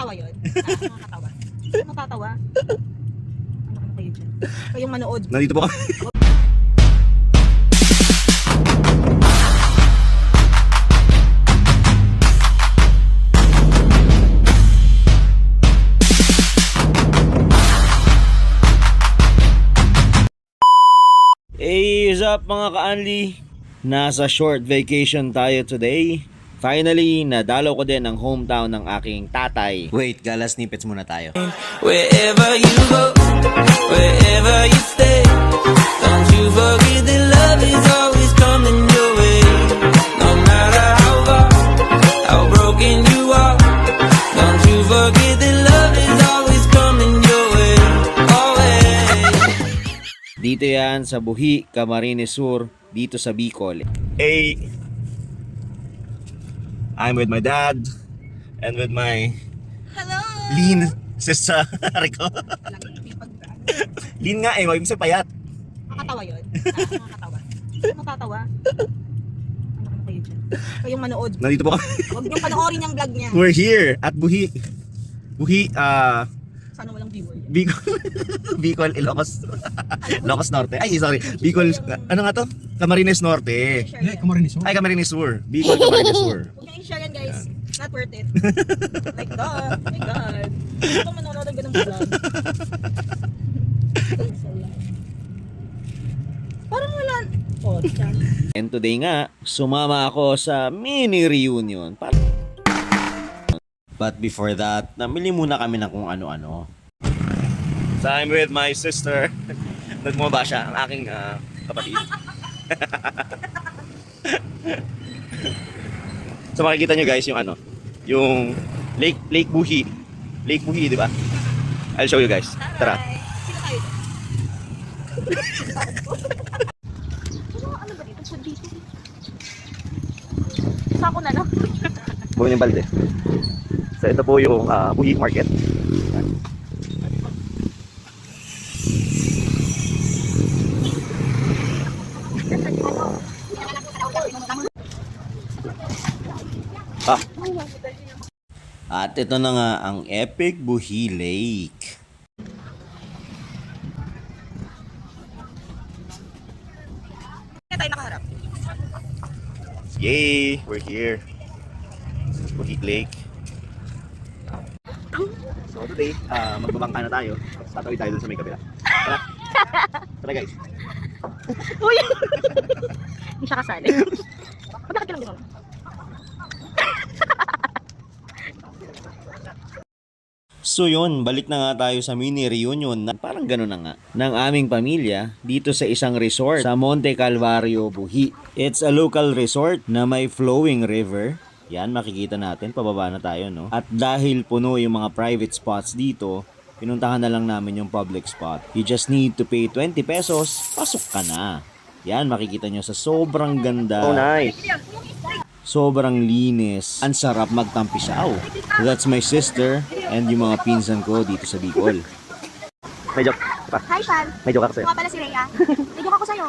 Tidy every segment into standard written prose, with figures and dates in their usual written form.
Nakakatawa yun. Nakakatawa. Natatawa. Ano kayo dyan? Kayong manood. Nandito po kami. Hey, what's up mga ka-Anli? Nasa short vacation tayo today. Finally, nadalaw ko din ang hometown ng aking tatay. Wait, gala snippets muna tayo. Wherever you go, wherever you stay, don't you forget that love is always coming your way. No matter how far, how broken you are, don't you forget that love is always coming your way. Always. Dito yan sa Buhi, Camarines Sur, dito sa Bicol. Hey, I'm with my dad and with my Hello! lean sister ko. Lean nga eh, wag sa payat. Nakakatawa yun. Nakakatawa. Natatawa. Ano kayo dyan? Kayong manood. Nandito po kami. Huwag niyong panoorin yung vlog niya. We're here at Buhi. Buhi, Sana walang viewer yan. Bicol, Bicol, Ilocos, Ilocos Norte. Ay, sorry. Bicol, ano nga to? Camarines Norte. I-share yan. Camarines Sur. Ay, Camarines Sur. Bicol, Camarines Sur. Huwag niyong i-share yan guys. Not worth it. Like that. Oh my God. Gusto ko manonood ng ganung vlog. Parang wala. Oh, dyan. And today nga, sumama ako sa mini reunion. But before that, namili muna kami ng kung ano-ano. So I'm with my sister. Nagmumaba siya, ang aking kapatid. So makikita nyo guys yung ano, yung Lake Buhi. Lake Buhi, di ba? I'll show you guys. Tara. Hi. Sino kayo dyan? Ano ba dito? Food dito. Sako na lang. Buhin yung balde. So ito po yung Buhi Market. At ito na nga ang Epic Buhi Lake. Kaya tayo nakaharap. Yay! We're here. Buhi Lake. So today, magbabangka na tayo. Tatawid tayo dun sa may kabila. Tara! Tara guys! Uy! Hindi siya kasali. Bakit ka lang dito? So yun, balik na nga tayo sa mini reunion na parang gano'n na nga ng aming pamilya dito sa isang resort sa Monte Calvario, Buhi. It's a local resort na may flowing river. Yan, makikita natin, pababa na tayo, no? At dahil puno yung mga private spots dito, pinuntahan na lang namin yung public spot. You just need to pay 20 pesos, pasok ka na. Yan, makikita nyo sa sobrang ganda. Oh, nice! Sobrang linis. Ang sarap magtampisaw. That's my sister and yung mga pinsan ko dito sa Bicol. May joke. Hi, Pan. May joke ako sa'yo. Mga pala si Rhea. May joke ako sa'yo.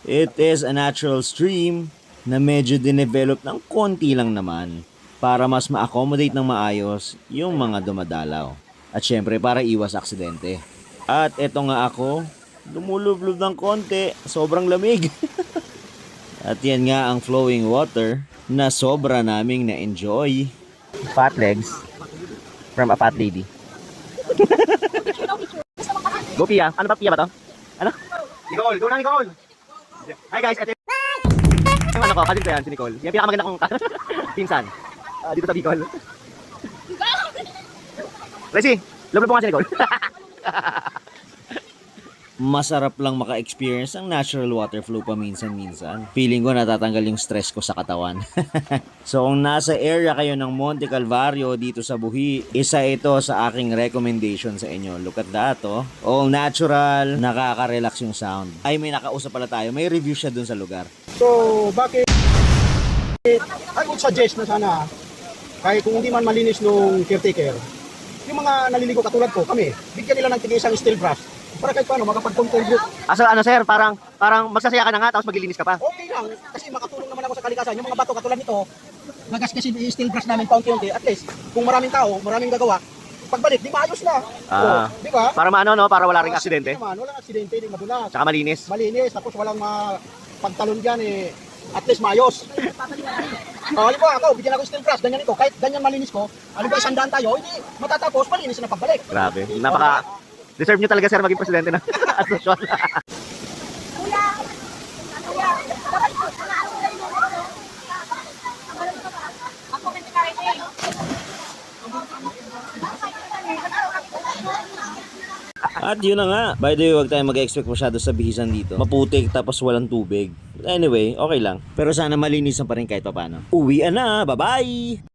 It is a natural stream na medyo dinevelop ng konti lang naman para mas ma-accommodate ng maayos yung mga dumadalaw. At syempre para iwas aksidente. At eto nga ako, lumulublob ng konti, sobrang lamig. At yan nga ang flowing water na sobra naming na-enjoy. Fat legs from a fat lady. Go Pia. Ano ba Pia ba to? Ano? Nicole. Go na Nicole. Hi guys. Ito yung ano ko. Cousin ko yan si Nicole. Yung pinakamaganda kong pinsan. Dito sa Bicol. Lacey. Love po nga si Nicole. Masarap lang maka-experience ng natural water flow paminsan-minsan. Feeling ko natatanggal yung stress ko sa katawan. So kung nasa area kayo ng Monte Calvario dito sa Buhi, isa ito sa aking recommendation sa inyo. Look at that, oh. All natural, nakaka-relax yung sound. Ay, may nakausap pala tayo. May review siya dun sa lugar. So, bakit I would suggest na sana kahit kung hindi man malinis nung caretaker, yung mga naliligo katulad ko, kami, bigyan nila ng tigil isang steel brush para kahit paano makapag-contribute. Asa ano sir, parang magsasaya ka na nga tapos maglilinis ka pa. Okay lang, kasi makatulong naman ako sa kalikasan. Yung mga bato katulad nito, gagasgasin yung steel brush namin paunti-unti, at least, kung maraming tao, maraming gagawa, pagbalik, di maayos na. Di ba? Para maano, no? Para wala ring aksidente. Hindi naman, walang aksidente, di madulas. Tsaka malinis. Malinis, tapos walang pagtalon dyan eh, at least maayos. Halimbawa ako, bigyan ako steel brush, ganyan ito, kahit ganyan malinis ko, halimbawa 100 tayo, hindi matatapos, malinis na pagbalik. Grabe. Deserve nyo talaga, sir, maging presidente ng asosyon. At yun na nga. By the way, huwag tayong mag-expect masyado sa bihisan dito. Maputik tapos walang tubig. Anyway, okay lang. Pero sana malinisan pa rin kahit papano. Uwian na! Bye-bye!